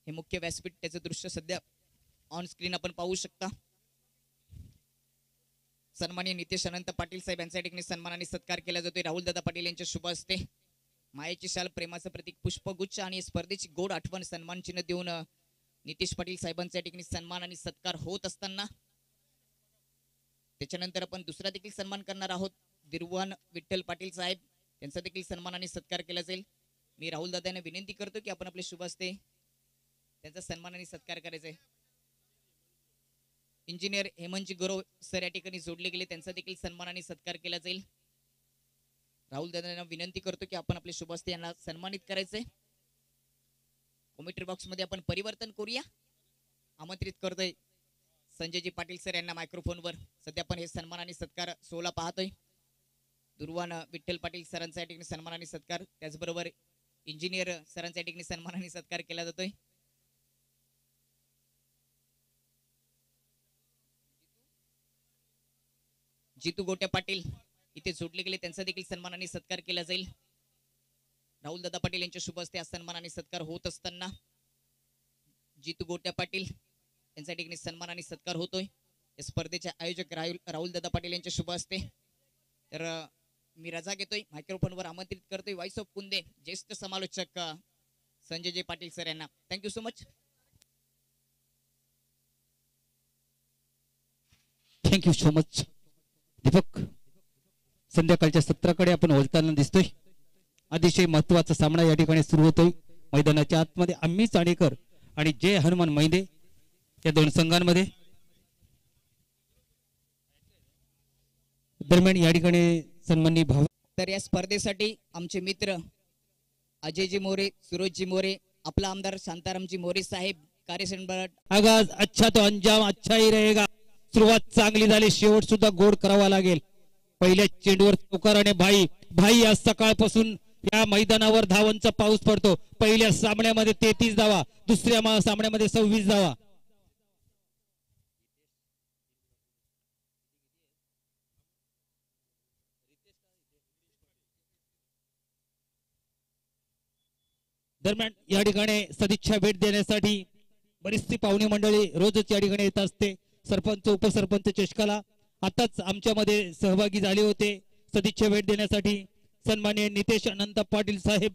हे मुख्य व्यासपीठ, त्याचं दृश्य सध्या ऑन स्क्रीन आपण पाहू शकता. सन्माननीय नितेश अनंत पाटील साहेब यांच्या ठिकाणी सन्मान आणि सत्कार केला जातोय. राहुल दादा पाटील यांच्या शुभ हस्ते मायेची शाल, प्रेमाचं प्रतीक, पुष्पगुच्छ आणि स्पर्धेची गोड आठवण सन्मान चिन्ह देऊन नितेश पाटील साहेबांच्या ठिकाणी सन्मान आणि सत्कार होत असताना त्याच्यानंतर आपण दुसरा देखील सन्मान करणार आहोत. दिरवान विठ्ठल पाटील साहेब यांचा देखील सन्मान आणि सत्कार केला जाईल. मी राहुल दादांना विनंती करतो की आपण आपले शुभ हस्ते त्यांचा सन्मान आणि सत्कार करायचा आहे. इंजिनियर हेमंतजी गुरव सर या ठिकाणी जोडले गेले, त्यांचा देखील सन्मान आणि सत्कार केला जाईल. राहुल दादांना विनंती करतो की आपण आपले शुभ हस्ते यांना सन्मानित करायचंय. कॉमेंट्री बॉक्स मध्ये आपण परिवर्तन करूया. आमंत्रित करतोय संजयजी पाटील सर यांना मायक्रोफोनवर. सध्या आपण हे सन्मान आणि सत्कार सोहळा पाहतोय. दुर्वान विठ्ठल पाटील सरांच्या ठिकाणी सन्मान आणि सत्कार, त्याचबरोबर इंजिनियर सरांच्या ठिकाणी सन्मान आणि सत्कार केला जातोय. जितू गोट्या पाटील इथे जोडले गेले, त्यांचा देखील सन्मान आणि सत्कार केला जाईल. राहुल दादा पाटील यांच्या शुभ हस्ते सन्मान आणि सत्कार होत असताना जितू गोट्या पाटील यांच्या ठिकाणी सन्मान आणि सत्कार होतोय. या स्पर्धेचे आयोजक राहुल दादा पाटील यांच्या शुभ हस्ते. तर मी रजा घेतोय, मायक्रोफोनवर आमंत्रित करतोय व्हॉइस ऑफ कुंदे ज्येष्ठ समालोचक संजय पाटील सर यांना. Thank you so much. Thank you so much Deepak. संध्याकाळच्या सत्राकडे आपण वळताना दिसतोय. अतिशय महत्वाचा सामना या ठिकाणी सुरू होतोय. मैदानाच्या आतमध्ये आम्ही चाणेकर आणि जय हनुमान मैदे या दोन संघांमध्ये. दरम्यान या ठिकाणी सन्माननीय भाव. तर या स्पर्धेसाठी आमचे मित्र अजयजी मोरे, सूरजजी मोरे, आपला आमदार शांतारामजी मोरे साहेब, कार्यसंबळ. आगाज अच्छा तो अंजाम अच्छा ही रहेगा. सुरुवात चांगली झाली, शेवट सुद्धा गोड करावा लागेल. पहिल्या चेंडूवर चौकार आणि भाई आज सकाळपासून या मैदानावर धावांचा पाऊस पडतो. पहिल्या सामन्यामध्ये 33 धावा, दुसऱ्या सामन्यामध्ये 26 धावा. दरम्यान या ठिकाणी सदिच्छा भेट देण्यासाठी बरीचशी पाहुणे मंडळी रोजच या ठिकाणी येत असते. सरपंच उपसरपंच चषकाला आताच आमच्यामध्ये सहभागी झाले होते सदिच्छा भेट देण्यासाठी. सन्माननीय नितेश अनंत पाटील साहेब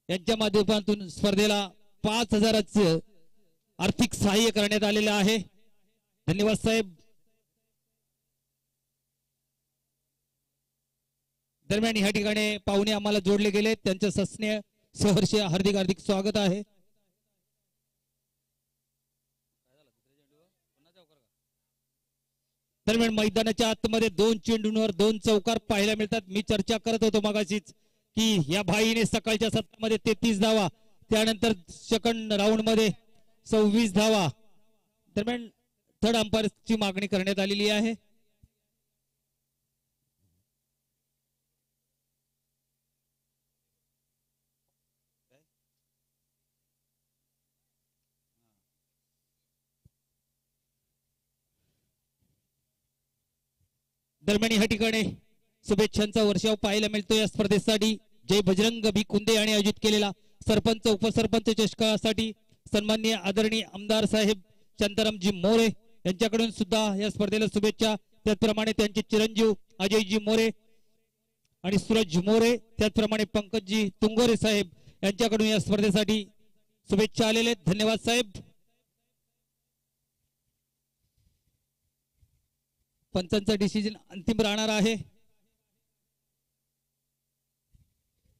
यांच्या माध्यमातून स्पर्धेला 5,000 आर्थिक सहाय्य करण्यात आलेलं आहे. धन्यवाद साहेब. दरम्यान या ठिकाणी पाहुणे आम्हाला जोडले गेले, त्यांचं सस्नेह सहर्ष हार्दिक स्वागत आहे. दरम्यान मैदानाच्या आतमध्ये 2 चेंडूंवर 2 चौकार पाहायला मिळतात. मी चर्चा करत होतो मगाशीच की या भाईने सकाळच्या सत्रामध्ये 33 धावा, त्यानंतर सेकंड राऊंड मध्ये 26 धावा. दरम्यान थर्ड अंपायरची मागणी करण्यात आलेली आहे. दरम्यान या ठिकाणी शुभेच्छांचा वर्षाव पाहायला मिळतो. या स्पर्धेसाठी जय बजरंग भिकुंदे आणि आयोजित केलेला सरपंच उपसरपंच चषकासाठी सन्माननीय आदरणीय आमदार साहेब शांतारामजी मोरे यांच्याकडून सुद्धा या स्पर्धेला शुभेच्छा. त्याचप्रमाणे त्यांचे चिरंजीव अजयजी मोरे आणि सूरज मोरे, त्याचप्रमाणे पंकजजी तुंगोरे साहेब यांच्याकडून या स्पर्धेसाठी शुभेच्छा आलेले. धन्यवाद साहेब. पंचांचा डिसिजन अंतिम राहणार आहे.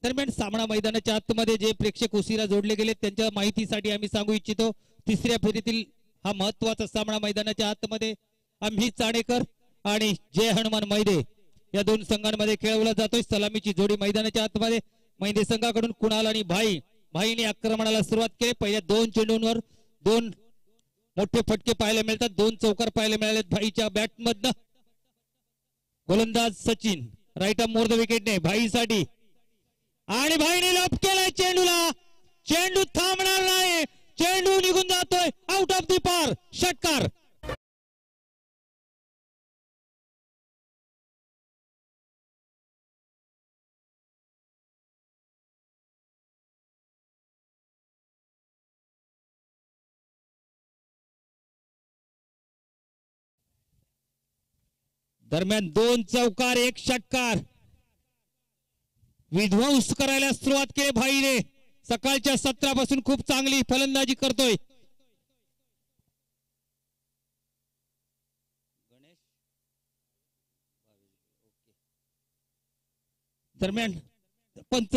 दरम्यान सामना मैदानाच्या आतमध्ये जे प्रेक्षक उशिरा जोडले गेले त्यांच्या माहितीसाठी आम्ही सांगू इच्छितो, तिसऱ्या फेरीतील हा महत्वाचा सामना मैदानाच्या आतमध्ये आम्ही चाणेकर आणि जय हनुमान मैदे या दोन संघांमध्ये खेळवला जातोय. सलामीची जोडी मैदानाच्या आतमध्ये मैदे संघाकडून कुणाल आणि भाईने आक्रमणाला सुरुवात केली. पहिल्या 2 चेंडूंवर 2 मोठे फटके पाहायला मिळतात, 2 चौकार पाहायला मिळाले भाईच्या बॅटमधनं. गोलंदाज सचिन राईट ऑफ मोर द विकेटने भाईसाठी, आणि भाईने लॉप केलाय चेंडूला. चेंडू थांबणार नाही, चेंडू निघून जातोय आउट ऑफ दी पार. षटकार. दरम्यान 2 चौकार 1 षटकार विध्वंस करायला सुरुवात केली भाईने. सकाळच्या सत्रापासून खूप चांगली फलंदाजी करतोय. दरम्यान पंच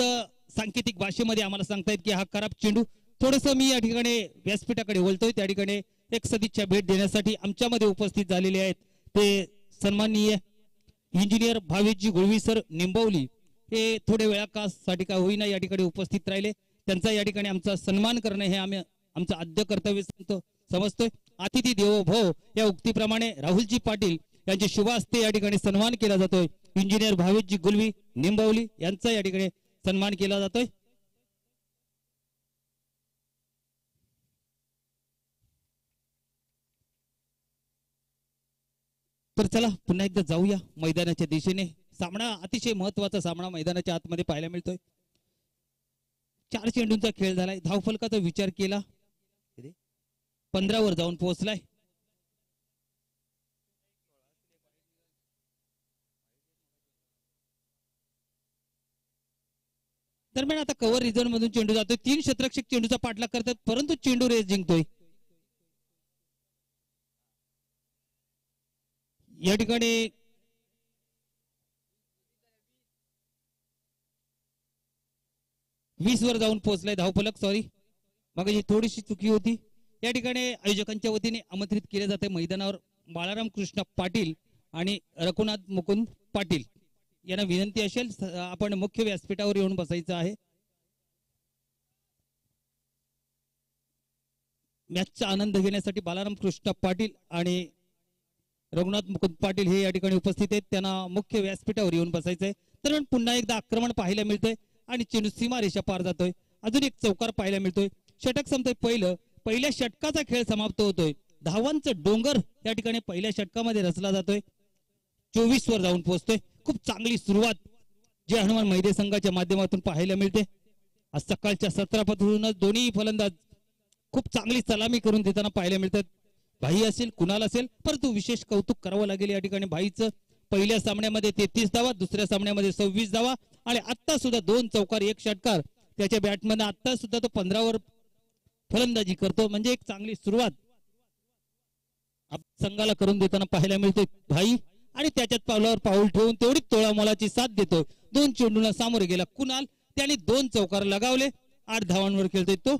सांकेतिक भाषेमध्ये आम्हाला सांगतायत की हा खराब चेंडू. थोडस मी या ठिकाणी व्यासपीठाकडे बोलतोय. त्या ठिकाणी एक सदिच्छा भेट देण्यासाठी आमच्यामध्ये उपस्थित झालेले आहेत ते सन्माननीय इंजिनियर भावेशजी गुळवी सर निंबवली हे थोडे वेळासाठी का होईना या ठिकाणी उपस्थित राहिले. त्यांचा या ठिकाणी आमचा सन्मान करणं हे आम्ही आमचं आद्य कर्तव्य समजतोय. अतिथी देवो भव या उक्तीप्रमाणे राहुलजी पाटील यांचे शुभ हस्ते या ठिकाणी सन्मान केला जातोय. इंजिनियर भावेशजी गुलवी निंबवली यांचा या ठिकाणी सन्मान केला जातोय. तर चला पुन्हा एकदा जाऊया मैदानाच्या दिशेने. सामना अतिशय महत्वाचा सामना मैदानाच्या आतमध्ये पाहायला मिळतोय. 4 चेंडूंचा खेळ झालाय. धावफलकाचा विचार केला 15 वर जाऊन पोहोचलाय. दरम्यान आता कव्हर रिझन मधून चेंडू जातोय. 3 क्षेत्ररक्षक चेंडूचा पाठलाग करतात परंतु चेंडू रेस जिंकतोय. या ठिकाणी 20 वर जाऊन पोहोचलाय धावफलक. सॉरी मग ही थोडीशी चुकी होती. या ठिकाणी आयोजकांच्या वतीने आमंत्रित केले जाते मैदानावर बाळाराम कृष्ण पाटील आणि रघुनाथ मुकुंद पाटील यांना विनंती असेल आपण मुख्य व्यासपीठावर येऊन बसायचं आहे. मॅचचा आनंद घेण्यासाठी बाळाराम कृष्ण पाटील आणि रघुनाथ मुकुंद पाटील हे या ठिकाणी उपस्थित आहेत. त्यांना मुख्य व्यासपीठावर येऊन बसायचंय. तर पुन्हा एकदा आक्रमण पाहायला मिळतंय आणि चेंडू सीमारेषा पार जातोय. अजून एक चौकार पाहायला मिळतोय. षटक संपतोय. पहिल्या षटकाचा खेळ समाप्त होतोय. धावांचं डोंगर या ठिकाणी पहिल्या षटकामध्ये रचला जातोय. 24 वर जाऊन पोहोचतोय. खूप चांगली सुरुवात जे हनुमान मैदे संघाच्या माध्यमातून पाहायला मिळते. आज सकाळच्या सत्रापासूनच दोन्ही फलंदाज खूप चांगली सलामी करून देताना पाहायला मिळतात. भाई असेल कुणाल असेल परंतु विशेष कौतुक करावं लागेल या ठिकाणी भाईचं. पहिल्या सामन्यामध्ये 33 धावा, दुसऱ्या सामन्यामध्ये 26 धावा आणि आता सुद्धा 2 चौकार 1 षटकार त्याच्या बॅटमध्ये. आता सुद्धा तो 15 वर फलंदाजी करतो. म्हणजे एक चांगली सुरुवात संघाला करून देताना पाहायला मिळते भाई. आणि त्याच्यात पावलावर पाऊल ठेवून तेवढी तोळा मोलाची साथ देतोय. 2 चेंडूला सामोरे गेला कुणाल. त्याने 2 चौकार लगावले. 8 धावांवर खेळतोय तो.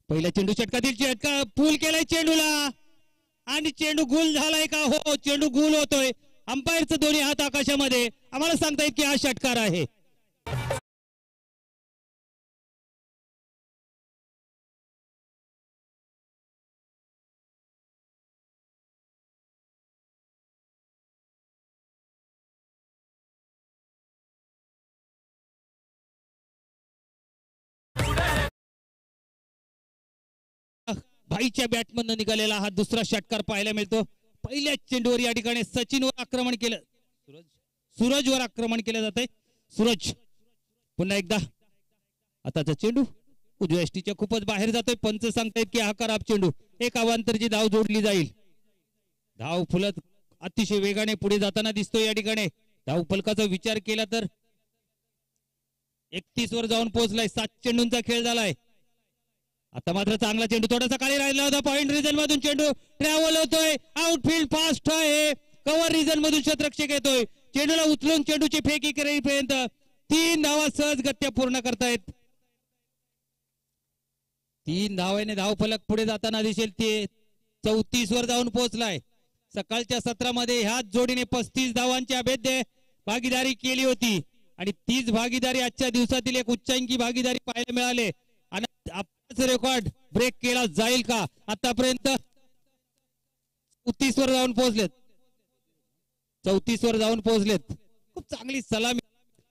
पहिल्या चेंडू षटकातील षटका पूल केलाय चेंडूला आणि चेंडू गुल झालाय का? हो, चेंडू गुल होतोय. अंपायरचं दोन्ही हात आकाशामध्ये. आम्हाला सांगतायत की हा षटकार आहे. भाईच्या बॅटमधून निघालेला हा दुसरा षटकार पाहायला मिळतो. पहिल्या चेंडूवर या ठिकाणी सचिनवर आक्रमण केलं. सूरजवर आक्रमण केलं जातंय. सूरज पुन्हा एकदा आताचा चेंडू उजव्या एसटीच्या खूपच बाहेर जातोय. पंच सांगतायत की हा खराब चेंडू. एक अवांतरची धाव जोडली जाईल. धाव फुलत अतिशय वेगाने पुढे जाताना दिसतोय या ठिकाणी. धाव फलकाचा विचार केला तर 31 वर जाऊन पोहोचलाय. 7 चेंडूंचा खेळ झालाय. आता मात्र चांगला चेंडू थोडासा खाली राहिला होता. पॉइंट रिजन मधून चेंडू ट्रॅव्हल होतोय. आउटफील्ड फास्ट आहे. कव्हर रिजन मधून क्षेत्ररक्षक येतोय. चेंडूला उचलून चेंडूची फेकी करेपर्यंत 3 धावा सहजगत्या पूर्ण करतायत. 3 धावाने धाव फलक पुढे जाताना दिसेल. ते 34 वर जाऊन पोहोचलाय. सकाळच्या सत्रामध्ये ह्याच जोडीने 35 धावांची अभेद्य भागीदारी केली होती आणि तीच भागीदारी आजच्या दिवसातील एक उच्चांकी भागीदारी पाहायला मिळाले. आणि रेकॉर्ड ब्रेक केला जाईल का? आतापर्यंत 34 वर जाऊन पोहोचलेत. 34 वर जाऊन पोहोचलेत. खूप चांगली सलामी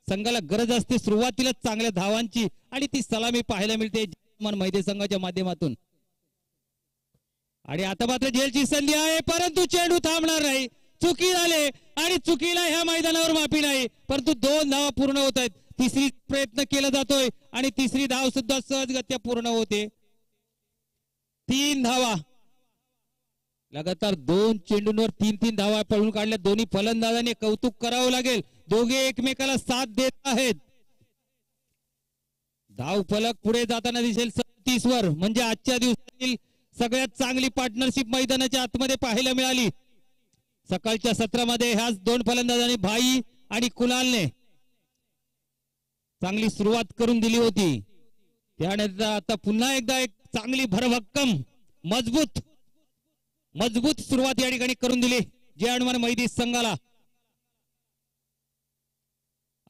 संघाला गरज असते सुरुवातीला चांगल्या धावांची आणि ती सलामी पाहायला मिळते मैदान संघाच्या माध्यमातून. आणि आता मात्र झेलची संधी आहे परंतु चेंडू थांबणार नाही. चुकी झाले आणि चुकीला ह्या मैदानावर माफी नाही. परंतु 2 धावा पूर्ण होत आहेत. तिसरी प्रयत्न केला जातोय आणि तिसरी धाव सुद्धा सहजगत्या पूर्ण होते. 3 धावा लगातार 2 चेंडूंवर 3 धावा पळून काढल्या. दोन्ही फलंदाजांनी कौतुक करावं लागेल. दोघे एकमेकाला साथ देत आहेत. धाव फलक पुढे जाताना दिसेल 37 वर. म्हणजे आजच्या दिवसातील सगळ्यात चांगली पार्टनरशिप मैदानाच्या आतमध्ये पाहायला मिळाली. सकाळच्या सत्रामध्ये ह्याच 2 फलंदाजांनी भाई आणि कुणालने चांगली सुरुवात करून दिली होती. त्यानंतर आता पुन्हा एकदा एक चांगली भरभक्कम मजबूत सुरुवात या ठिकाणी करून दिली जे हनुमान मैदानी संघाला.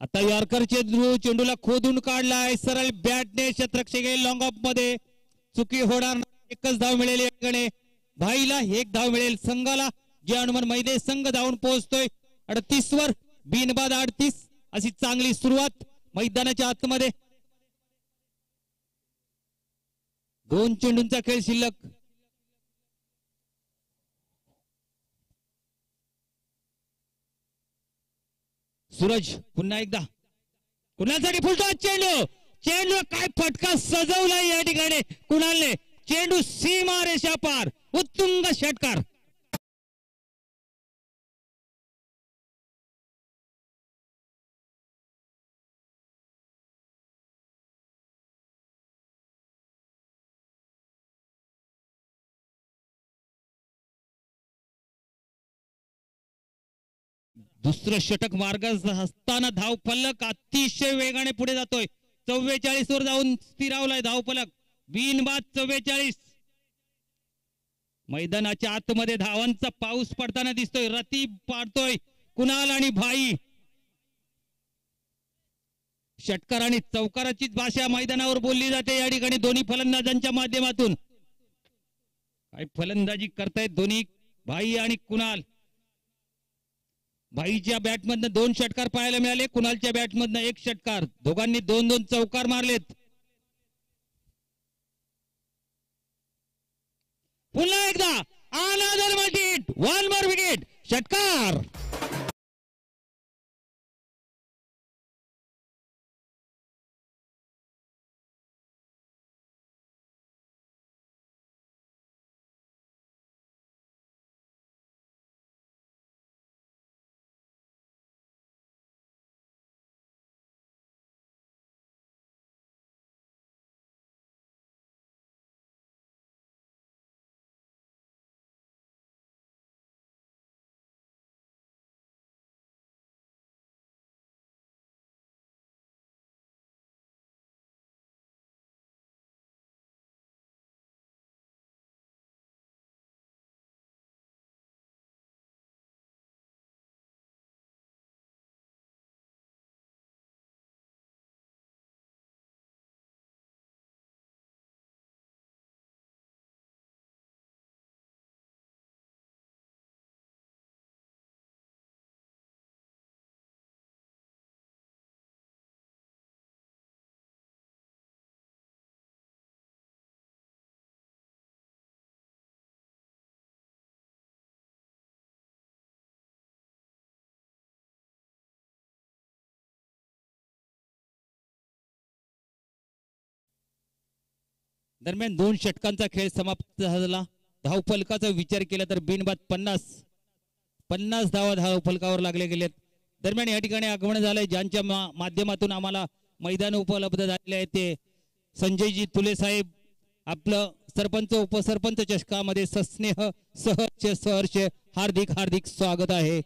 आता यॉर्करचे चेंडूला खोदून काढलाय सरळ बॅटने. क्षेत्ररक्षक लॉंग ऑफ मध्ये चुकी होणार. एकच धाव मिळेल या ठिकाणी. भाईला 1 धाव मिळेल. संघाला जे हनुमान मैदानी संघ धावून पोहोचतोय 38 वर. बिनबाद 38 अशी चांगली सुरुवात मैदानाच्या आतमध्ये. 2 चेंडूंचा खेळ शिल्लक. सूरज पुन्हा एकदा कुणालसाठी फुलतो चेंडू काय फटका सजवलाय या ठिकाणी कुणालने. चेंडू सीमा रेषा पार. उत्तुंग षटकार. दुसरं षटक मार्गास असताना धाव फलक अतिशय वेगाने पुढे जातोय. 44 वर जाऊन स्थिरावलाय धाव फलक. बिनबाद 44. मैदानाच्या आतमध्ये धावांचा पाऊस पडताना दिसतोय. रती पाडतोय कुणाल आणि भाई. षटकार आणि चौकाराचीच भाषा मैदानावर बोलली जाते या ठिकाणी दोन्ही फलंदाजांच्या माध्यमातून. काय फलंदाजी करतायत दोन्ही भाई आणि कुणाल. भाईच्या बॅटमधनं 2 षटकार पाहायला मिळाले. कुणालच्या बॅटमधनं 1 षटकार. दोघांनी 2-2 चौकार मारलेत. पुन्हा एकदा अनदर विकेट. 1 more wicket. षटकार. दरम्यान 2 षटकांचा खेळ समाप्त झाला. धावफलकाचा विचार केला तर बिनबाद 50 धावा धावफलकावर लागले गेलेत. दरम्यान या ठिकाणी आगमन झालंय ज्यांच्या माध्यमातून आम्हाला मैदान उपलब्ध झालेले आहे ते संजयजी तुले साहेब. आपलं सरपंच उपसरपंच चषकामध्ये सस्नेह सहर्ष हार्दिक स्वागत आहे.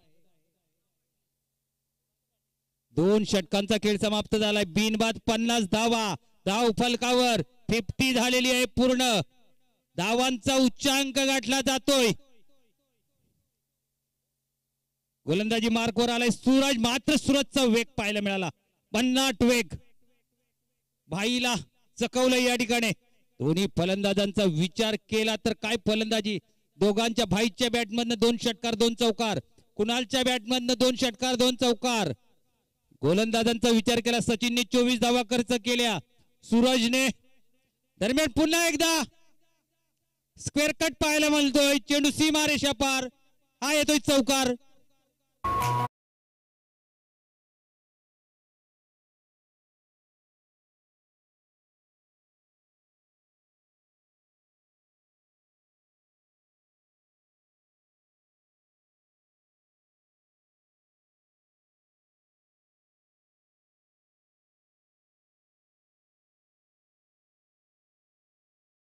2 षटकांचा खेळ समाप्त झालाय. बिनबाद 50 धावा धावफलकावर. 50 झालेली आहे पूर्ण. धावांचा उच्चांक गाठला जातोय. गोलंदाजी मार्कवर आलाय सूरज. मात्र सूरजचा वेग पाहायला मिळाला. 50 वेग. भाईला चकवलंय या ठिकाणी. दोन्ही फलंदाजांचा विचार केला तर काय फलंदाजी. दोघांच्या भाईच्या बॅटमधनं 2 षटकार 2 चौकार. कुणालच्या बॅटमधनं 2 षटकार 2 चौकार. गोलंदाजांचा विचार केला सचिनने 24 धावा खर्च केल्या. सूरजने दरम्यान पुन्हा एकदा स्क्वेअर कट पाहायला मिळतोय. चेंडू सीमारेषा पार. हा येतोय चौकार.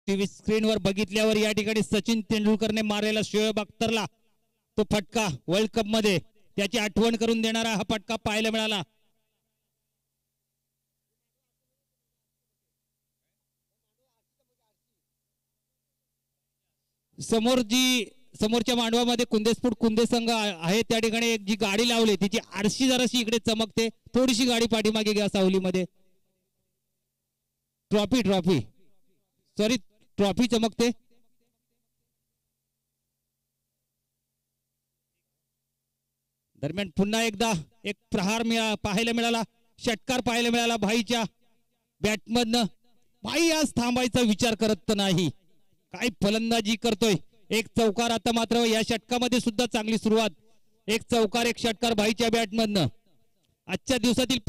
टीव्ही स्क्रीनवर बघितल्यावर या ठिकाणी सचिन तेंडुलकरने मारलेला शोएब अख्तरला तो फटका वर्ल्ड कप मध्ये त्याची आठवण करून देणारा हा फटका पाहायला मिळाला. समोरच्या मांडवामध्ये कुंदेस्फोट कुंदे संघ आहे त्या ठिकाणी एक जी गाडी लावली तिची आरशी जराशी इकडे चमकते. थोडीशी गाडी पाठीमागे घ्या सावलीमध्ये. ट्रॉफी चमकते. दरम्यान पुन्हा एकदा एक प्रहार पाहायला मिळाला. षटकार पाहायला मिळाला भाईच्या बॅटमधनं. भाई आज थांबायचा विचार करत नाही. काय फलंदाजी करतोय. एक चौकार. आता मात्र या षटकामध्ये सुद्धा चांगली सुरुवात. एक चौकार एक षटकार भाईच्या बॅटमधनं. आजच्या दिवसातील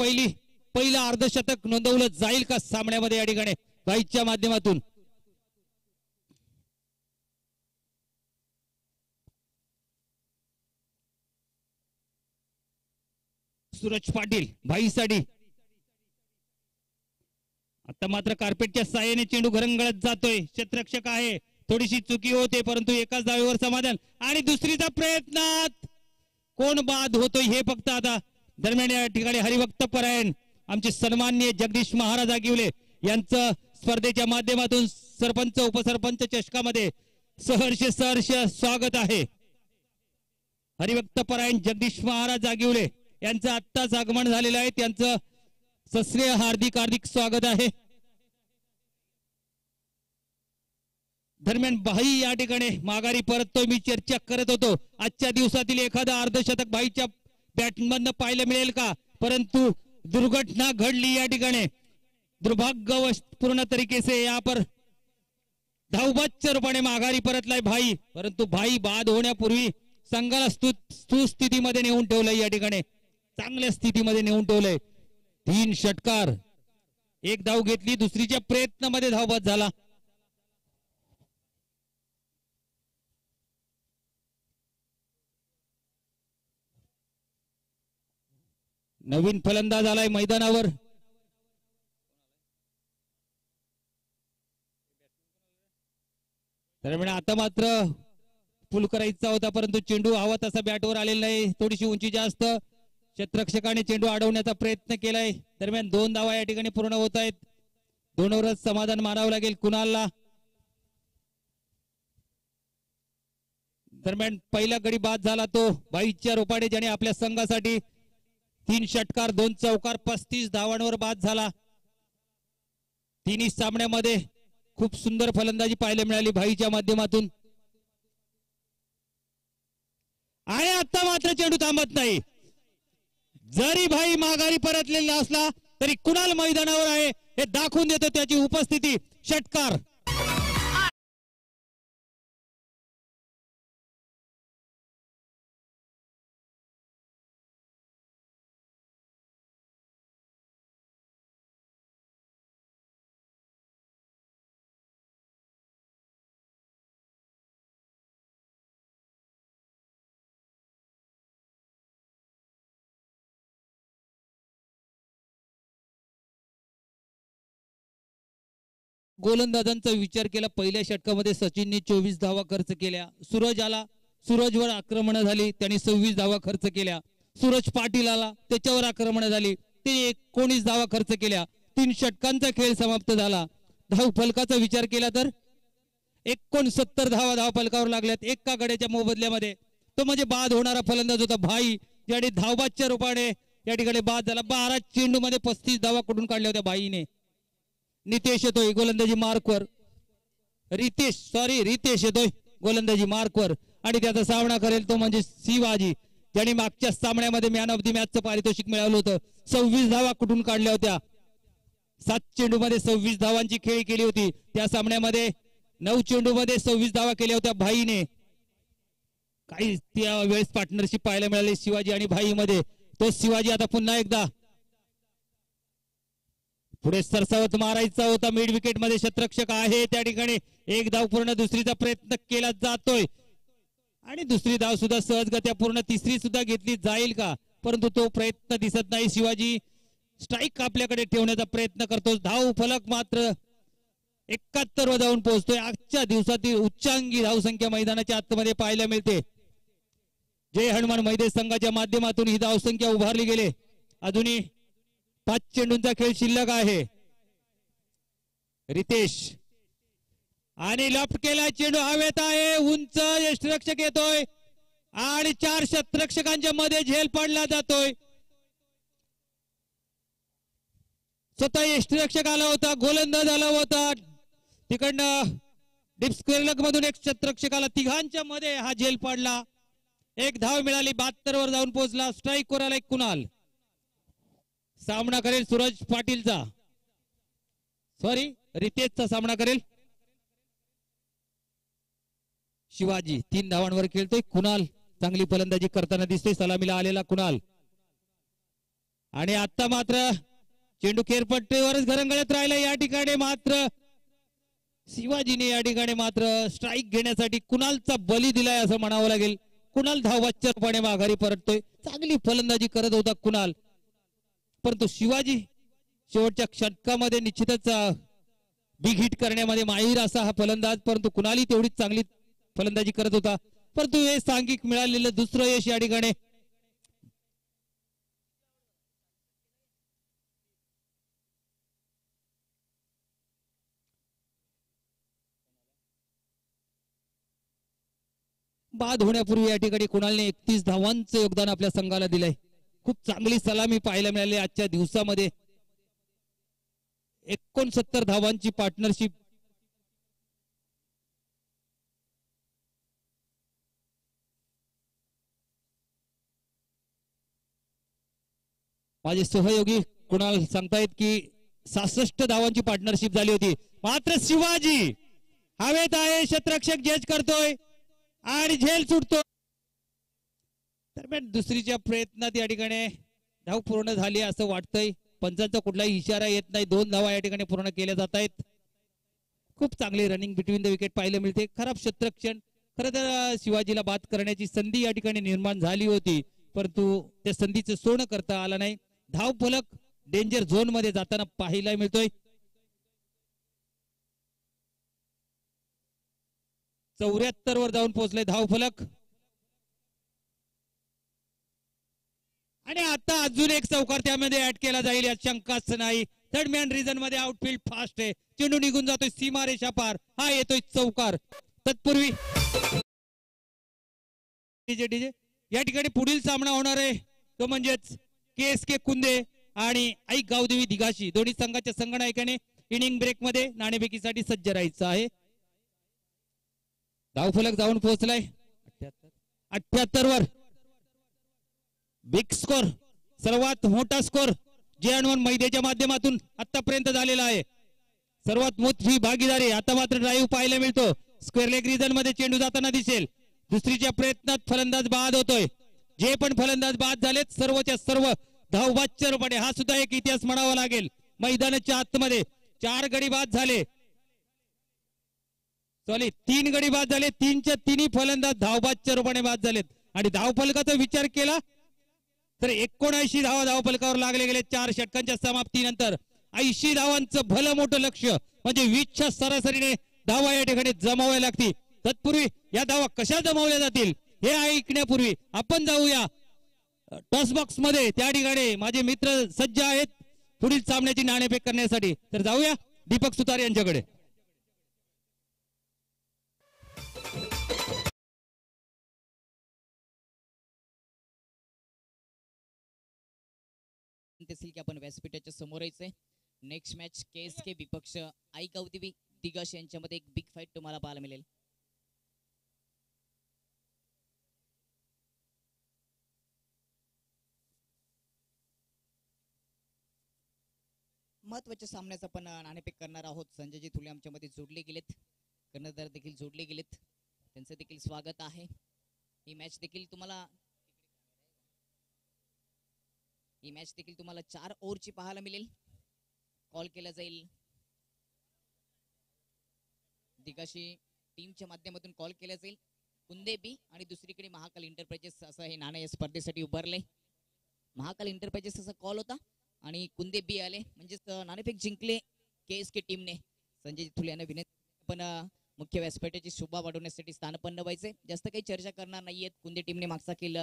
पहिलं अर्धशतक नोंदवलं जाईल का सामन्यामध्ये या ठिकाणी भाईच्या माध्यमातून. सूरज पाटील भाईसाठी. आता मात्र कार्पेटच्या साह्याने चेंडू घरंगळत जातोय. क्षेत्ररक्षक आहे. थोडीशी चुकी होते परंतु एकाच धावेवर समाधान. आणि दुसरीचा प्रयत्नात कोण बाद होतोय हे फक्त आता. दरम्यान या ठिकाणी हरिभक्त परायण आमचे सन्माननीय जगदीश महाराज आगिवले यांचं स्पर्धेच्या माध्यमातून सरपंच उपसरपंच चषकामध्ये सहर्ष स्वागत आहे. हरिभक्त परायण जगदीश महाराज आगिवले यांचं आत्ताच आगमन झालेलं आहे. त्यांचं सश्रेय हार्दिक हार्दिक स्वागत आहे. दरम्यान भाई या ठिकाणी माघारी परततोय. मी चर्चा करत होतो आजच्या दिवसातील एखादा अर्धशतक भाईच्या बॅटमधनं पाहायला मिळेल का. परंतु दुर्घटना घडली या ठिकाणी. दुर्भाग्यपूर्ण तरीके से यहाँ पर धावबादच्या रूपाने माघारी परतलाय भाई. परंतु भाई बाद होण्यापूर्वी संघाला सुस्थितीमध्ये नेऊन ठेवलंय. या ठिकाणी चांगल्या स्थितीमध्ये नेऊन ठेवलंय. 3 षटकार. एक धाव घेतली. दुसरीच्या प्रयत्नामध्ये धावबाद झाला. नवीन फलंदाज आलाय मैदानावर. दरम्यान आता मात्र पुल करायचा होता परंतु चेंडू हवा तसा बॅटवर आलेला नाही. थोडीशी उंची जास्त. क्षेत्ररक्षकाने चेंडू अडवण्याचा प्रयत्न केलाय. दरम्यान 2 धावा या ठिकाणी पूर्ण होत आहेत. 2वरच समाधान मानावं लागेल कुणालला. दरम्यान पहिला गडी बाद झाला तो भाईच्या रूपाने ज्याने आपल्या संघासाठी 3 षटकार 2 चौकार 35 धावांवर बाद झाला. 3 सामन्यामध्ये खूप सुंदर फलंदाजी पाहायला मिळाली भाईच्या माध्यमातून. आणि आता मात्र चेंडू थांबत नाही. जरी भाई माघारी परतलेला असला तरी कुणाल मैदानावर आहे हे दाखवून देतो त्याची उपस्थिती. षटकार. गोलंदाजांचा विचार केला. पहिल्या षटकामध्ये सचिनने 24 धावा खर्च केल्या. सूरज आला. सूरजवर आक्रमण झाली. त्यांनी 26 धावा खर्च केल्या. सूरज पाटील आला. त्याच्यावर आक्रमण झाली. ते 19 धावा खर्च केल्या. 3 षटकांचा खेळ समाप्त झाला. धाव फलकाचा विचार केला तर 69 धावा धाव फलकावर लागल्यात. एका गड्याच्या मोबदल्यामध्ये. तो म्हणजे बाद होणारा फलंदाज होता भाई. ज्याने धावबादच्या रूपाने या ठिकाणी बाद झाला. 12 चेंडू मध्ये 35 धावा कुठून काढल्या होत्या भाईने. नितेश येतोय गोलंदाजी मार्कवर. रितेश येतोय गोलंदाजी मार्कवर. आणि त्याचा सामना करेल तो म्हणजे शिवाजी. ज्याने मागच्या सामन्यामध्ये मॅन ऑफ द मॅचचं पारितोषिक मिळवलं होतं. 26 धावा कुठून काढल्या होत्या. 7 चेंडूमध्ये 26 धावांची खेळी केली होती. त्या सामन्यामध्ये 9 चेंडूमध्ये 26 धावा केल्या होत्या भाईने. काही त्या वेळेस पार्टनरशिप पाहायला मिळाली शिवाजी आणि भाई मध्ये. तो शिवाजी आता पुन्हा एकदा पुढे सरसावत मारायचा होता. मिड विकेट मध्ये शतरक्षक आहे त्या ठिकाणी. एक धाव पूर्ण, दुसरीचा प्रयत्न केला जातोय आणि दुसरी धाव सुद्धा सहजगत्या पूर्ण. तिसरी सुद्धा घेतली जाईल का, परंतु तो प्रयत्न दिसत नाही. शिवाजी स्ट्राईक आपल्याकडे ठेवण्याचा प्रयत्न करतो. धाव फलक मात्र 71 वर जाऊन पोहोचतोय. आजच्या दिवसातील उच्चांकी धावसंख्या मैदानाच्या आतमध्ये पाहायला मिळते. जय हनुमान मैदान संघाच्या माध्यमातून ही धावसंख्या उभारली गेले. अजूनही 5 चेंडूंचा खेळ शिल्लक आहे. रितेश आणि लॉफ्ट केला चेंडू हवेत आहे. उंच यष्टिरक्षक येतोय आणि 4 शतरक्षकांच्या मध्ये झेल पडला जातोय. स्वतः यष्टिरक्षक आला होता, गोलंदाज आला होता तिकडनं डीप स्क्वेअर लेग मधून एक शतरक्षकाला. तिघांच्या मध्ये हा झेल पडला. एक धाव मिळाली. 72 वर जाऊन पोहोचला. स्ट्राईक वर आला कुणाल. सामना करेल सूरज पाटीलचा, सॉरी रितेशचा सामना करेल शिवाजी. 3 धावांवर खेळतोय कुणाल. चांगली फलंदाजी करताना दिसतोय सलामीला आलेला कुणाल. आणि आता मात्र चेंडू खेरपट्टीवरच घरंगळत राहिला. या ठिकाणी मात्र शिवाजीने या ठिकाणी मात्र स्ट्राईक घेण्यासाठी कुणालचा बली दिलाय असं म्हणावं लागेल. कुणाल धाववाच्यपणे माघारी परततोय. चांगली फलंदाजी करत होता कुणाल, परंतु शिवाजी शेवटच्या षटकामध्ये निश्चितच बिग हिट करण्यामध्ये माहीर असा हा फलंदाज, परंतु कुणाली तेवढीच चांगली फलंदाजी करत होता. परंतु हे सांघिक मिळालेलं दुसरं यश या ठिकाणी बाद होण्यापूर्वी या ठिकाणी कुणालने 31 धावांचं योगदान आपल्या संघाला दिलंय. खूप चांगली सलामी पाहायला मिळाली आजच्या दिवसामध्ये. 69 धावांची पार्टनरशिप माझे सहयोगी कुणाल सांगतायत की 66 धावांची पार्टनरशिप झाली होती. मात्र शिवाजी हवेत आहे. शतरक्षक जज करतोय आणि झेल सुटतो. दरम्यान दुसरीच्या प्रयत्नात या ठिकाणी धाव पूर्ण झाली असं वाटतंय. पंचांचा कुठलाही इशारा येत नाही. 2 धावा या ठिकाणी पूर्ण केल्या जात आहेत. खूप चांगली रनिंग बिटवीन द विकेट पाहायला मिळते. खराब शतरक्षण. खरं तर शिवाजीला बाद करण्याची संधी या ठिकाणी निर्माण झाली होती, परंतु त्या संधीचं सोनं करता आलं नाही. धाव फलक डेंजर झोन मध्ये जाताना पाहायला मिळतोय. 74 वर जाऊन पोहोचले धाव फलक. आणि आता अजून एक चौकार त्यामध्ये ऍड केला जाईल यात शंकाच नाही. थर्ड मॅन रिजन मध्ये आउटफील्ड फास्ट आहे. चेंडू निघून जातोय सीमारेषा पार. हा येतोय चौकार. तत्पूर्वी डीजे या ठिकाणी पुढील सामना होणार आहे तो म्हणजेच KSK कुंदे आणि आई गावदेवी दिघाशी. दोन्ही संघाच्या संघनायकाने इनिंग ब्रेक मध्ये नाणेफेकीसाठी सज्ज राहायचं आहे. धावफलक जाऊन पोहोचलाय 78 वर. बिग स्कोर, सर्वात मोठा स्कोर जे हनुमान मैदानाच्या माध्यमातून आतापर्यंत झालेला आहे. सर्वात मोठी भागीदारी. आता मात्र ड्राईव्ह पाहायला मिळतो. स्क्वेअर लेग रिजन मध्ये चेंडू जाताना दिसेल. दुसरीच्या प्रयत्नात फलंदाज बाद होतोय. जे पण फलंदाज बाद झालेत सर्वच्या सर्व धावबाच्यपणे. हा सुद्धा एक इतिहास म्हणावा लागेल. मैदानाच्या आतमध्ये 4 गडी बाद झाले. सॉरी 3 गडी बाद झाले. 3च्या 3 फलंदाज धावबाच्या रूपाने बाद झालेत. आणि धावफलकाचा विचार केला तर 79 धावा धावफलकावर लागले गेले 4 षटकांच्या समाप्तीनंतर. 80 धावांचं भलं मोठं लक्ष म्हणजे 20च्या सरासरीने धावा या ठिकाणी जमावाव्या लागतील. तत्पूर्वी या धावा कशा जमावल्या जातील हे ऐकण्यापूर्वी आपण जाऊया टॉस बॉक्स मध्ये. त्या ठिकाणी माझे मित्र सज्ज आहेत पुढील सामन्याची नाणेफेक करण्यासाठी. तर जाऊया दीपक सुतार यांच्याकडे. की आपण व्यासपीठाच्या समोर यायचंय. नेक्स्ट मॅच KSK विपक्ष आई गावदेवी दिगाश यांच्यामध्ये एक बिग फाईट तुम्हाला पाहायला मिळेल. महत्वाच्या सामन्याचा पण नाणेफेक करणार आहोत. संजयजी थुले आमच्यामध्ये जोडले गेलेत, कर्णधार देखील जोडले गेलेत, त्यांचं देखील स्वागत आहे. ही मॅच देखील तुम्हाला 4 ओव्हरची पाहायला मिळेल. कॉल केला जाईल दिगाशी टीमच्या माध्यमातून, कॉल केला जाईल कुंदे बी आणि दुसरीकडे महाकाल एंटरप्राइजेस असं हे नाणं या स्पर्धेसाठी उभारले. महाकाल एंटरप्राइजेस असा कॉल होता आणि कुंदे बी आले, म्हणजेच नाणेफेक जिंकले KSK टीमने. संजय थुले यांना विनंती पण मुख्य व्यासपीठाची शोभा वाढवण्यासाठी स्थानपन्न व्हायचे. जास्त काही चर्चा करणार नाहीयेत. कुंदे टीमने मागचा खेळ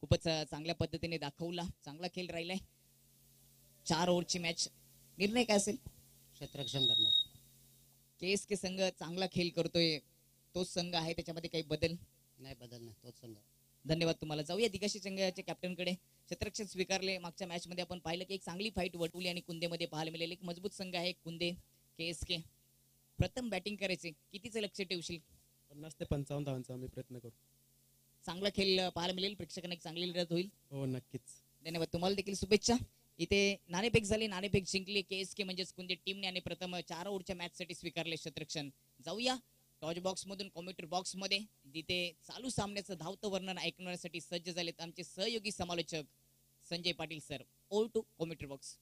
खूपच चांगल्या पद्धतीने दाखवला, चांगला खेळ राहिलाय. 4 ओव्हरची मॅच, निर्णय काय असेल? क्षेत्ररक्षण करणार. KSK संघ चांगला खेळ करतोय, तोच संघ आहे, त्याच्यामध्ये काही बदल नाही? बदल नाही, तोच संघ. धन्यवाद तुम्हाला. जाऊया दिगाशी संघाच्या कॅप्टनकडे. क्षेत्ररक्षण स्वीकारले. मागच्या मॅच मध्ये आपण पाहिलं की एक चांगली फाईट वटुली आणि कुंदेमध्ये पाहायला मिळाली. एक मजबूत संघ आहे कुंदे KSK. प्रथम बॅटिंग करायचे, कितीचं लक्ष ठेवशील? 50 ते 55 धावांचा आम्ही प्रयत्न करू. चांगला खेळ पाहायला मिळेल, प्रेक्षकांना एक चांगली लढत होईल. हो नक्कीच. धन्यवाद तुम्हाला देखील शुभेच्छा. इथे नाणेफेक झाली, नाणेफेक जिंकली KSK म्हणजेच कुंदे टीमने आणि प्रथम 4 ओव्हरच्या मॅच साठी स्वीकारले क्षेत्ररक्षण. जाऊया टॉच बॉक्स मधून कॉम्प्युटर बॉक्स मध्ये, जिथे चालू सामन्याचं धावतं वर्णन ऐकण्यासाठी सज्ज झालेत आमचे सहयोगी समालोचक Sanjay Patil sir. Over to computer box.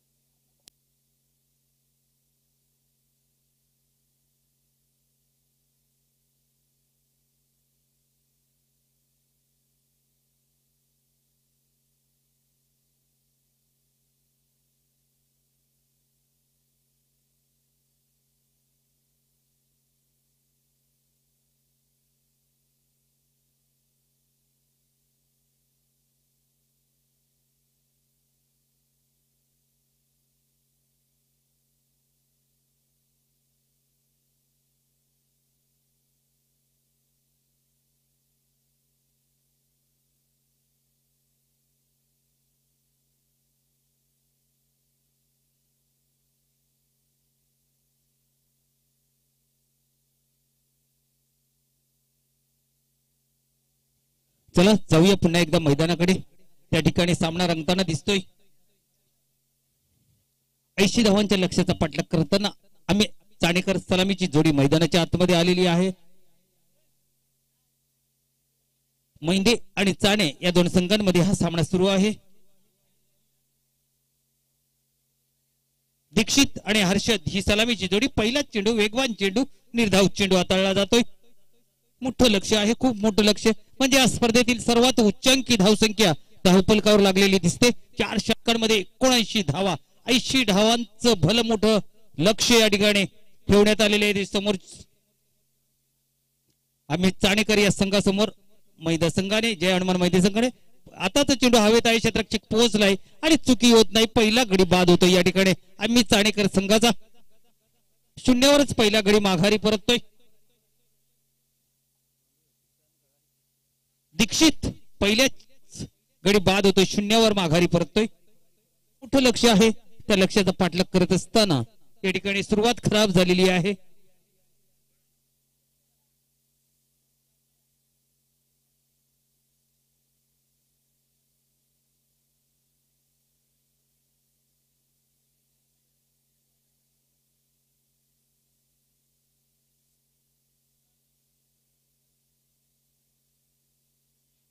चला जाऊया पुन्हा एकदा मैदानाकडे. त्या ठिकाणी सामना रंगताना दिसतोय. 80 धावांच्या लक्ष्याचा पाठलाग करताना आम्ही चाणेकर सलामीची जोडी मैदानाच्या आतमध्ये आलेली आहे. मैंदे आणि चाणे या दोन संघांमध्ये हा सामना सुरू आहे. दीक्षित आणि हर्षद ही सलामीची जोडी. पहिला चेंडू वेगवान चेंडू, निर्धाव चेंडू हाताळला जातोय. मोठं लक्ष आहे, खूप मोठं लक्ष, म्हणजे या स्पर्धेतील सर्वात उच्चांकी धावसंख्या धावफलकावर लागलेली दिसते. 4 षटकांमध्ये 79 धावा, 80 धावांचं भलं मोठं लक्ष या ठिकाणी ठेवण्यात आलेले आहे. समोर आम्ही चाणेकर या संघासमोर मैदा संघाने, जय हनुमान मैदा संघाने आता तर चेंडू हवेत आहे, क्षेत्ररक्षक पोहोचलाय आणि चुकी होत नाही. पहिला गडी बाद होतो या ठिकाणी. आम्ही चाणेकर संघाचा 0वरच पहिला गडी माघारी परततोय. दीक्षित पहिल्याच गडी बाद होतोय, 0वर माघारी परततोय. मोठं लक्ष आहे, त्या लक्ष्याचा पाठलाग करत असताना या ठिकाणी सुरुवात खराब झालेली आहे.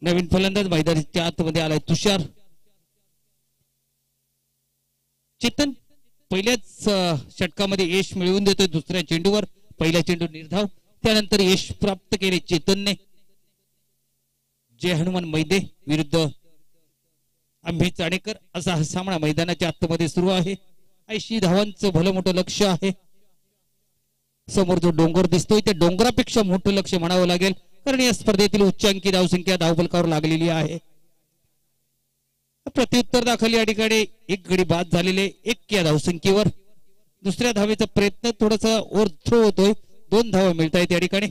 नवीन फलंदाज मैदानाच्या आतमध्ये आलाय तुषार. चेतन पहिल्याच षटकामध्ये यश मिळवून देतोय. दुसऱ्या चेंडूवर पहिला चेंडू निर्धाव, त्यानंतर यश प्राप्त केले चेतनने. जय हनुमान मैदे विरुद्ध आम्ही चाणेकर असा हा सामना मैदानाच्या आतमध्ये सुरू आहे. 80 धावांचं भलं मोठं लक्ष आहे. समोर जो डोंगर दिसतोय त्या डोंगरापेक्षा मोठं लक्ष म्हणावं लागेल, कारण या स्पर्धेतील उच्चांकी धावसंख्या धावफलकावर लागलेली आहे. प्रत्युत्तर दाखल या ठिकाणी एक गडी बाद झालेले, 1 या धावसंख्येवर. दुसऱ्या धावेचा प्रयत्न थोडासा ओव्हर थ्रो होतोय. 2 धावा मिळत आहेत या ठिकाणी.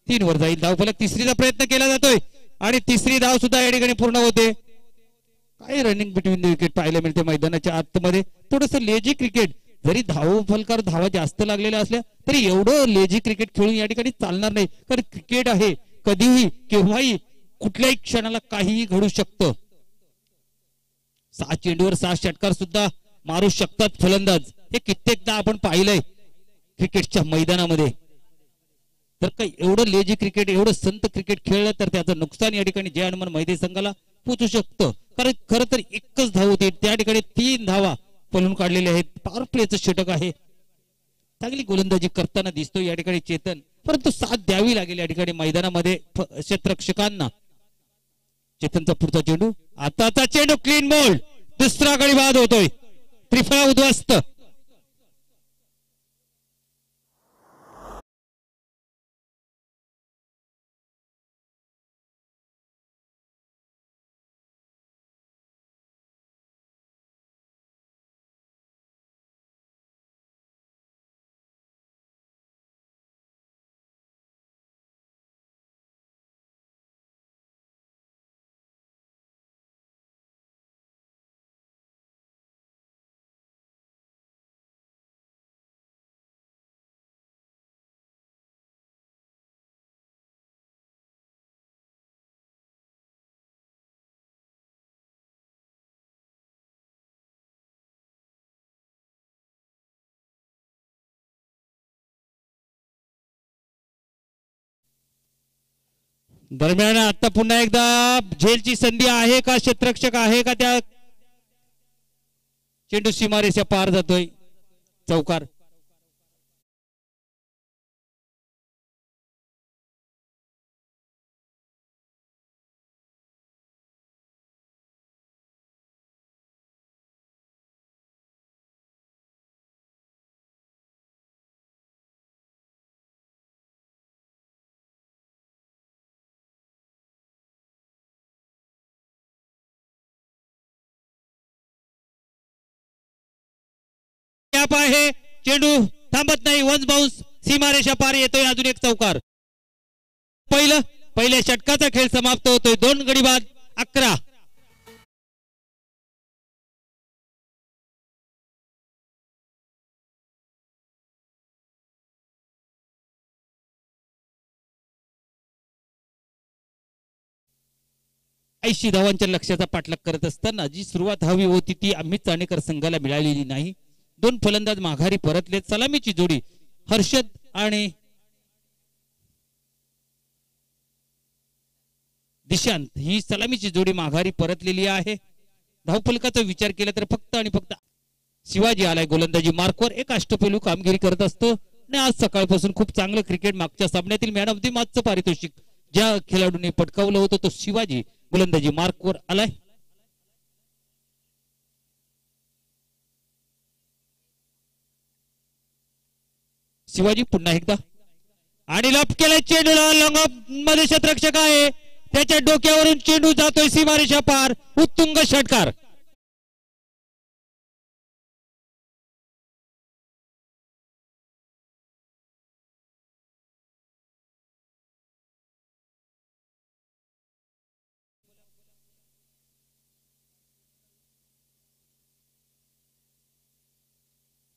3 वर जाईल धावफलक. तिसरीचा प्रयत्न केला जातोय आणि तिसरी धाव सुद्धा या ठिकाणी पूर्ण होते. काय रनिंग बिटवीन द विकेट पाहायला मिळते मैदानाच्या आतमध्ये. थोडस लेजी क्रिकेट, जरी धावफलकावर धावा जास्त लागलेल्या असल्या तरी एवढं लेजी क्रिकेट खेळून या ठिकाणी चालणार नाही, कारण क्रिकेट आहे, कधीही केव्हाही कुठल्याही क्षणाला काहीही घडू शकतं. 6 चेंडूवर 6 षटकार सुद्धा मारू शकतात फलंदाज. हे कित्येकदा आपण पाहिलंय क्रिकेटच्या मैदानामध्ये. तर काही एवढं लेजी क्रिकेट, एवढं संत क्रिकेट खेळलं तर त्याचं नुकसान या ठिकाणी जय हनुमान मैदानी संघाला पोचू शकतं. कारण खरं तर एकच धाव होती, त्या ठिकाणी 3 धावा पळून काढलेल्या आहेत. पॉवर प्लेचं षटक आहे, चांगली गोलंदाजी करताना दिसतो या ठिकाणी चेतन, परंतु साथ द्यावी लागेल या ठिकाणी मैदानामध्ये क्षेत्ररक्षकांना. चेतनचा पुढचा चेंडू, आताचा चेंडू क्लीन बॉल, दुसरा गडी बाद होतोय, त्रिफळा उद्ध्वस्त. दरम्यान आता पुन्हा एकदा झेलची संधी आहे का, क्षेत्ररक्षक आहे का, त्या चेंडू सीमारेषा पार जातोय, चौकार. आहे चेंडू थांबत नाही, वन्स बाउन्स सीमारेषा पार येतोय, अजून एक चौकार. पहिल्या षटकाचा खेळ समाप्त होतोय, 2 गडी बाद 11. ऐंशी धावांच्या लक्ष्याचा पाठलाग करत असताना जी सुरुवात हवी होती ती अमित चाणेकर संघाला मिळालेली नाही. 2 फलंदाज माघारी परतले. सलामीची जोडी हर्षद आणि दिशांत ही सलामीची जोडी माघारी परतलेली आहे. धावफलकाचा विचार केला तर फक्त आणि फक्त शिवाजी आलाय गोलंदाजी मार्कवर. एक अष्टपैलू कामगिरी करत असतो आणि आज सकाळपासून खूप चांगलं क्रिकेट, मागच्या सामन्यातील मॅन ऑफ द मॅचचं पारितोषिक ज्या खेळाडूने पटकावलं होतं तो शिवाजी गोलंदाजी मार्कवर आलाय. शिवाजी पुन्हा एकदा आणि लॉप केलाय चेंडूला, लॉंग मध्ये क्षेत्ररक्षक आहे, त्याच्या डोक्यावरून चेंडू जातोय सीमारेषा पार, उत्तुंग षटकार.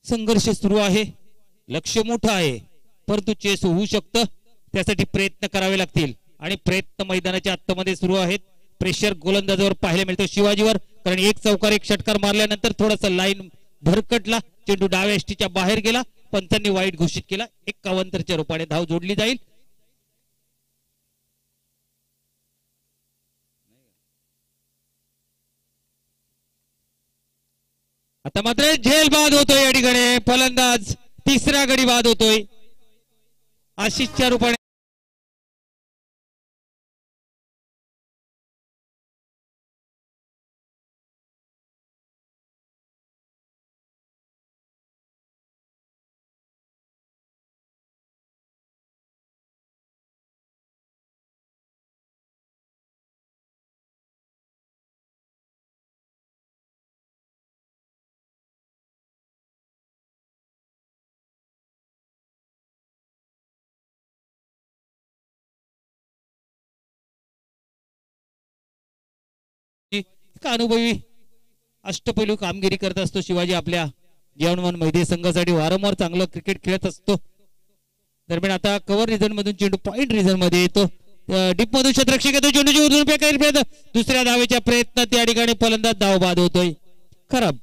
संघर्ष सुरू आहे, लक्ष्य मोठं आहे, परंतु चेस होऊ शकतं, त्यासाठी प्रयत्न करावे लागतील आणि प्रयत्न मैदानाच्या आतमध्ये सुरू आहेत. प्रेशर गोलंदाजावर पाहायला मिळतो शिवाजीवर, कारण एक चौकार एक षटकार मारल्यानंतर थोडासा लाईन भरकटला, चेंडू डाव्या यष्टीच्या बाहेर गेला, पंचांनी वाईट घोषित केला. 51 रूपाने धाव जोडली जाईल. आता मात्र झेल बाद होतोय या ठिकाणी, फलंदाज तिसरा गडी बाद होतोय. आशिषच्या रूपाने अनुभवी अष्टपैलू कामगिरी करत असतो शिवाजी. आपल्या जय हनुमान मैदानी संघासाठी वारंवार चांगलं क्रिकेट खेळत असतो. दरम्यान आता कव्हर रिझन मधून चेंडू पॉइंट रिझन मध्ये येतो, डीप मधून क्षेत्ररक्षक येतो, चेंडूची उधळून फेकायला प्रयत्न, दुसऱ्या धावेच्या प्रयत्नात या ठिकाणी फलंदाज धाव बाद होतोय. खराब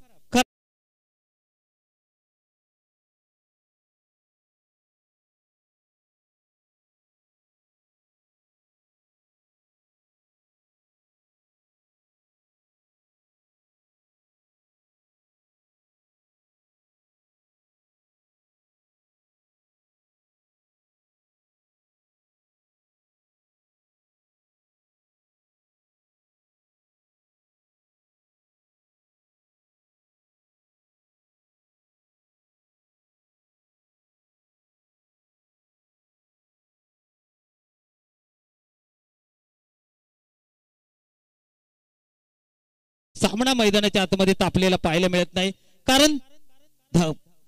सामना मैदानाच्या आतमध्ये तापलेला पाहायला मिळत नाही. कारण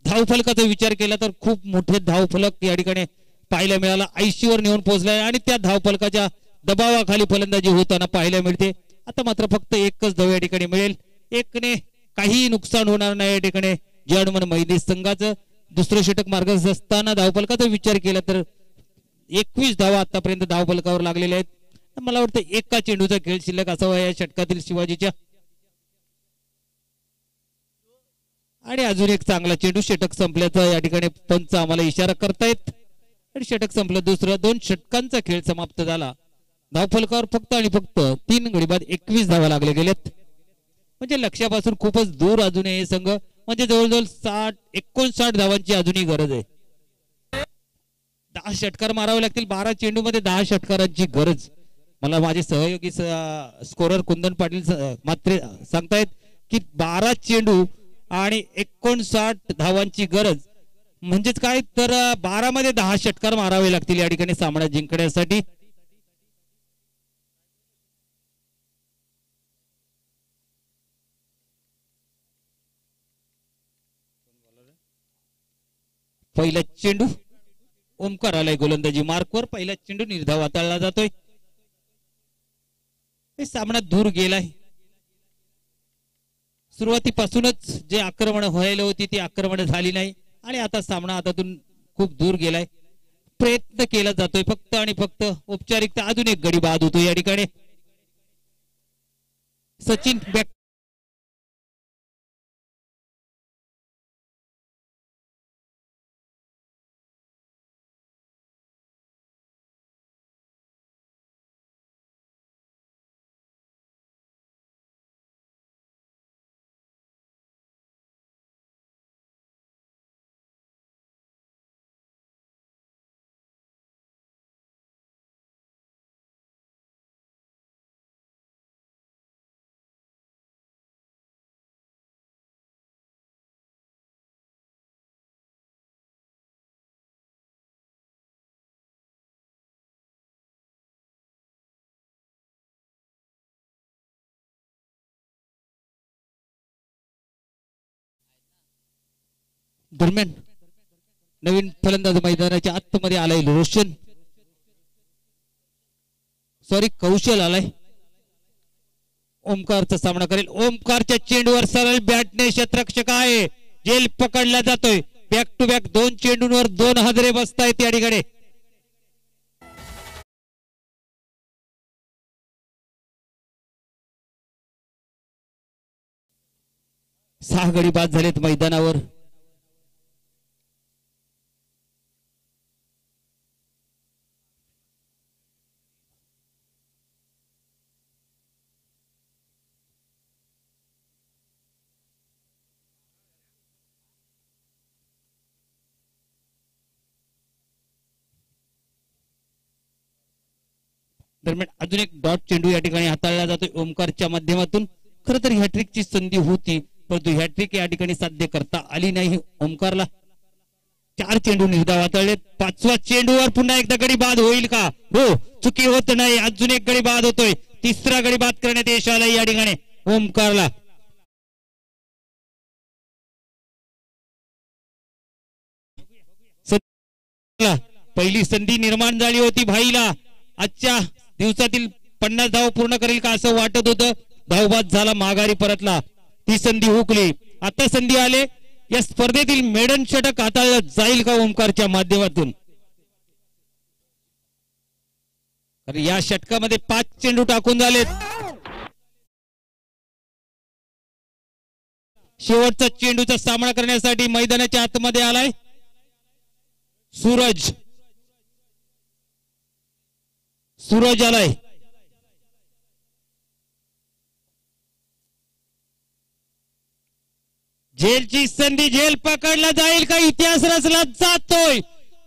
धावफलकाचा विचार केला तर खूप मोठे धावफलक या ठिकाणी पाहायला मिळाला. 80वर नेऊन पोहोचलाय आणि त्या धावफलकाच्या दबावाखाली फलंदाजी होताना पाहायला मिळते. आता मात्र फक्त एकच धाव या ठिकाणी मिळेल. एकने काही नुकसान होणार नाही या ठिकाणी जर्मन महिला संघाचं. दुसरं षटक मार्गस्थ असताना धावफलकाचा विचार केला तर 21 धावा आतापर्यंत धावफलकावर लागलेल्या आहेत. मला वाटतं एका चेंडूचा खेळ शिल्लक असावा या षटकातील शिवाजीच्या. आणि अजून एक चांगला चेंडू. षटक संपल्याचा या ठिकाणी पंच आम्हाला इशारा करतायत आणि षटक संपलं. दुसरं 2 षटकांचा खेळ समाप्त झाला. धावफलकावर फक्त आणि फक्त 3 गडी बाद 21 धावा लागले गेलेत. म्हणजे लक्ष्यापासून खूपच दूर अजून हे संघ. म्हणजे जवळजवळ 59 धावांची अजूनही गरज आहे. 10 षटकार मारावे लागतील. 12 चेंडू मध्ये 10 षटकारांची गरज. मला माझे सहयोगी स्कोरर कुंदन पाटील मात्र सांगतायत की 12 चेंडू आणि 59 धावांची गरज. म्हणजेच काय तर 12 मध्ये 10 षटकार मारावे लागतील या ठिकाणी सामना जिंकण्यासाठी. पहिला चेंडू ओमकार आलाय गोलंदाजी मार्कवर. पहिला चेंडू निर्धाव हाताळला जातोय. सामना दूर गेलाय. सुरुवातीपासूनच जे आक्रमण व्हायला होती ती आक्रमण झाली नाही आणि आता सामना हातातून खूप दूर गेलाय. प्रयत्न केला जातोय फक्त आणि फक्त औपचारिकता. अजून एक गडी बाद होतो या ठिकाणी. सचिन बॅक दरम्यान नवीन फलंदाज मैदानाच्या आतमध्ये आलाय कौशल आलाय. ओमकारचा सामना करेल. ओमकारच्या चेंडूवर सरळ बॅटने क्षेत्ररक्षक आहे. जेल पकडला जातोय. बॅक टू बॅक 2 चेंडूंवर 2 हादरे बसतायत या ठिकाणी. सहा गडी बाद झालेत मैदानावर. दरम्यान अजून एक डॉट चेंडू या ठिकाणी हाताळला जातोय ओमकारच्या माध्यमातून. खर तर हॅट्रिकची संधी होती परंतु हॅट्रिक या ठिकाणी साध्य करता आली नाही ओमकारला. 4 चेंडू निर्धाव हाताळले. 5व्या चेंडूवर पुन्हा एकदा गडी बाद होईल का? हो, चुकी होत नाही. अजून एक गडी बाद होतोय. 3रा गडी बाद करण्यात यश आलंय या ठिकाणी ओमकारला. पहिली संधी निर्माण झाली होती भाईला. आजच्या दिवसातील 50 धाव पूर्ण करेल का असं वाटत होतं. धावबाद झाला, माघारी परतला. ती संधी हुकली. आता संधी आले. या स्पर्धेतील मेडन षटक हाताळलं जाईल का ओमकारच्या माध्यमातून? या षटकामध्ये 5 चेंडू टाकून झालेत. शेवटचा चेंडूचा सामना करण्यासाठी मैदानाच्या आतमध्ये आलाय सूरज आलाय. झेलची संधी. झेल पकडला जाईल का? इतिहास रचला जातोय.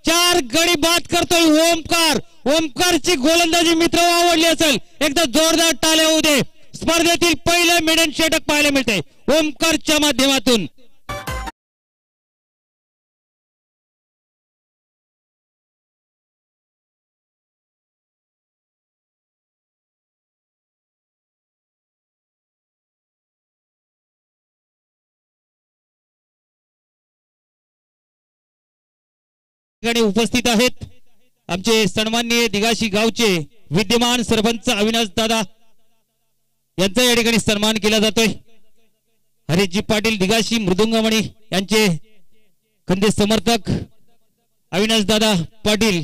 4 गडी बाद करतोय ओमकार. ओमकारची गोलंदाजी मित्र आवडली असेल एकदा जोरदार टाळ्या होऊ दे. स्पर्धेतील पहिलं मेडन षटक पाहायला मिळतंय ओमकारच्या माध्यमातून. ठिकाणी उपस्थित आहेत आमचे सन्माननीय दिगाशी गावचे विद्यमान सरपंच अविनाश दादा यांचा या ठिकाणी सन्मान केला जातोय। हरीशजी पाटील दिगाशी मृदुंगमणी यांचे खंदे समर्थक अविनाश दादा पाटील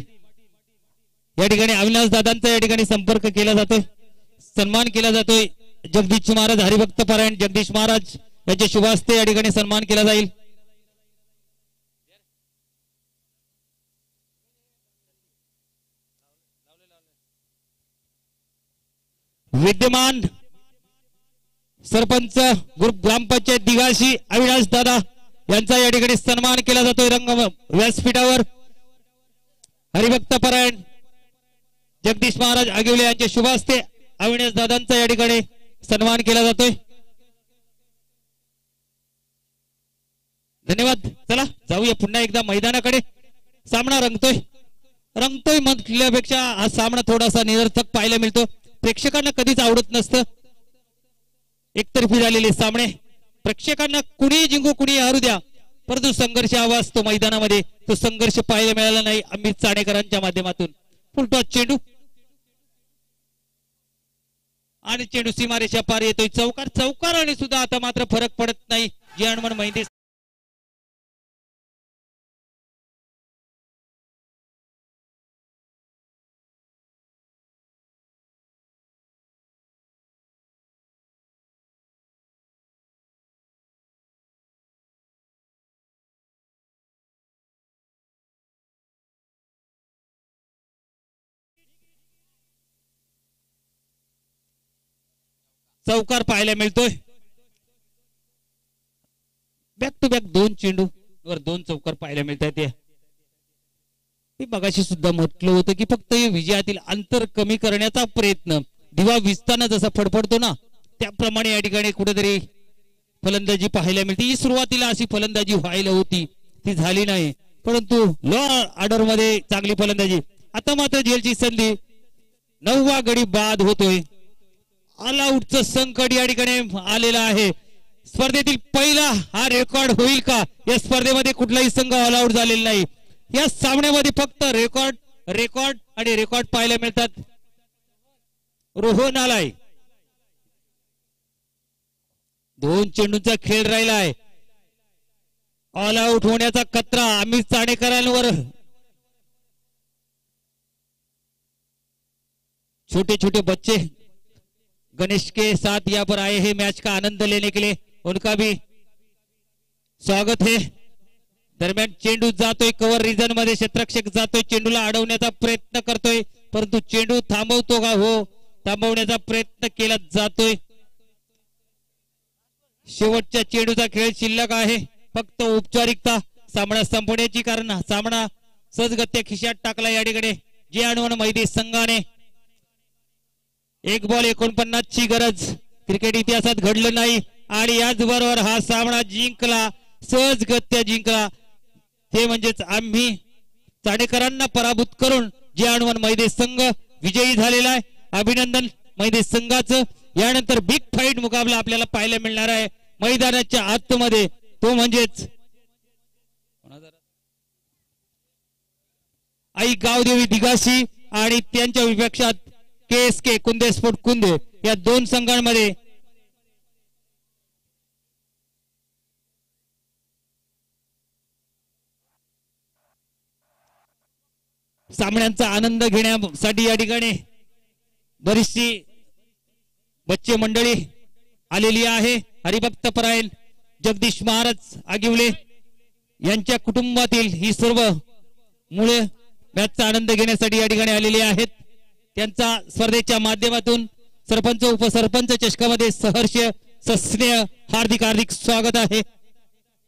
या ठिकाणी अविनाश दादांचा या ठिकाणी संपर्क केला जातोय, सन्मान केला जातोय। जगदीश महाराज हरिभक्त पारायण जगदीश महाराज यांच्या शुभ हस्ते या ठिकाणी सन्मान केला जाईल। विद्यमान सरपंच ग्रुप ग्रामपंचायत दिगाशी अविनाश दादा यांचा या ठिकाणी सन्मान केला जातोय रंग व्यासपीठावर। हरिभक्त पारायण जगदीश महाराज आगिवले यांच्या शुभ हस्ते अविनाश दादांचा या ठिकाणी सन्मान केला जातोय। धन्यवाद। चला जाऊया पुन्हा एकदा मैदानाकडे। सामना रंगतोय म्हटल्यापेक्षा हा सामना थोडासा निरर्थक पाहायला मिळतो। प्रेक्षकांना कधीच आवडत नसतं एकतर्फी झालेले सामने। प्रेक्षकांना कुणी जिंकू कुणी हारू द्या, परंतु संघर्ष हवा असतो मैदानामध्ये, तो संघर्ष पाहायला मिळाला नाही अमित चाणेकरांच्या माध्यमातून। फुलटॉस चेंडू आणि चेंडू सीमारेषा पार येतोय चौकार आणि सुद्धा आता मात्र फरक पडत नाही। जे हनुमान महिंदे चौकार पाहायला मिळतोय। बॅक टू बॅक दोन चेंडू वर दोन चौकार पाहायला मिळतात। मी मगाशी सुद्धा म्हटलं होतं की फक्त विजयातील अंतर कमी करण्याचा प्रयत्न, दिवा विजताना जसा फडफडतो ना त्याप्रमाणे या ठिकाणी कुठेतरी फलंदाजी पाहायला मिळते। ही सुरुवातीला अशी फलंदाजी व्हायला होती, ती झाली नाही, परंतु लो ऑर्डर मध्ये चांगली फलंदाजी। आता मात्र झेलची संधी, 9वा गडी बाद होतोय। ऑल आउटचं संकट या ठिकाणी आलेलं आहे। स्पर्धेतील पहिला हा रेकॉर्ड होईल का? या स्पर्धेमध्ये कुठलाही संघ ऑल आउट झालेला नाही। या सामन्यामध्ये फक्त रेकॉर्ड आणि रेकॉर्ड पाहायला मिळतात। रोहन आलाय, 2 चेंडूंचा खेळ राहिलाय। ऑल आउट होण्याचा खतरा अमित चाणेकरांवर। छोटे छोटे बच्चे गणेश के साथ यहाँ पर आए हैं मैच का आनंद लेने के लिए, उनका भी स्वागत है। दरम्यान चेंडू जातोय कव्हर रिजन मध्ये, क्षेत्ररक्षक जातोय चेंडूला अडवण्याचा प्रयत्न करतोय, परंतु चेंडू थांबवतो का? हो, थांबवण्याचा प्रयत्न केला जातोय। शेवटच्या चेंडूचा खेळ शिल्लक आहे, फक्त औपचारिकता सामना संपवण्याची, कारण सामना सहजगत्या खिशात टाकला या ठिकाणी जे हनुमान मैदी संघाने। 1 बॉल 49 ची गरज क्रिकेट इतिहासात घडलं नाही आणि याचबरोबर हा सामना जिंकला, सहजगत्या जिंकला, ते म्हणजेच आम्ही चाणेकरांना पराभूत करून जे हनुमान मैदे संघ विजयी झालेला आहे। अभिनंदन मैदे संघाचं। यानंतर बिग फाईट मुकाबला आपल्याला पाहायला मिळणार आहे मैदानाच्या आतमध्ये, तो म्हणजेच आई गावदेवी दिगाशी आणि त्यांच्या विपक्षात KSK कुंदे स्पोर्ट कुंदे या 2 संघांमध्ये सामन्यांचा आनंद घेण्यासाठी या ठिकाणी बरीचशी बच्चे मंडळी आलेली आहे। हरिभक्त परायण जगदीश महाराज आगिवले यांच्या कुटुंबातील ही सर्व मुळे मॅचचा आनंद घेण्यासाठी या ठिकाणी आलेली आहेत। त्यांचा स्पर्धेच्या माध्यमातून सरपंच उपसरपंच चषकामध्ये सहर्ष सस्नेह हार्दिक स्वागत आहे।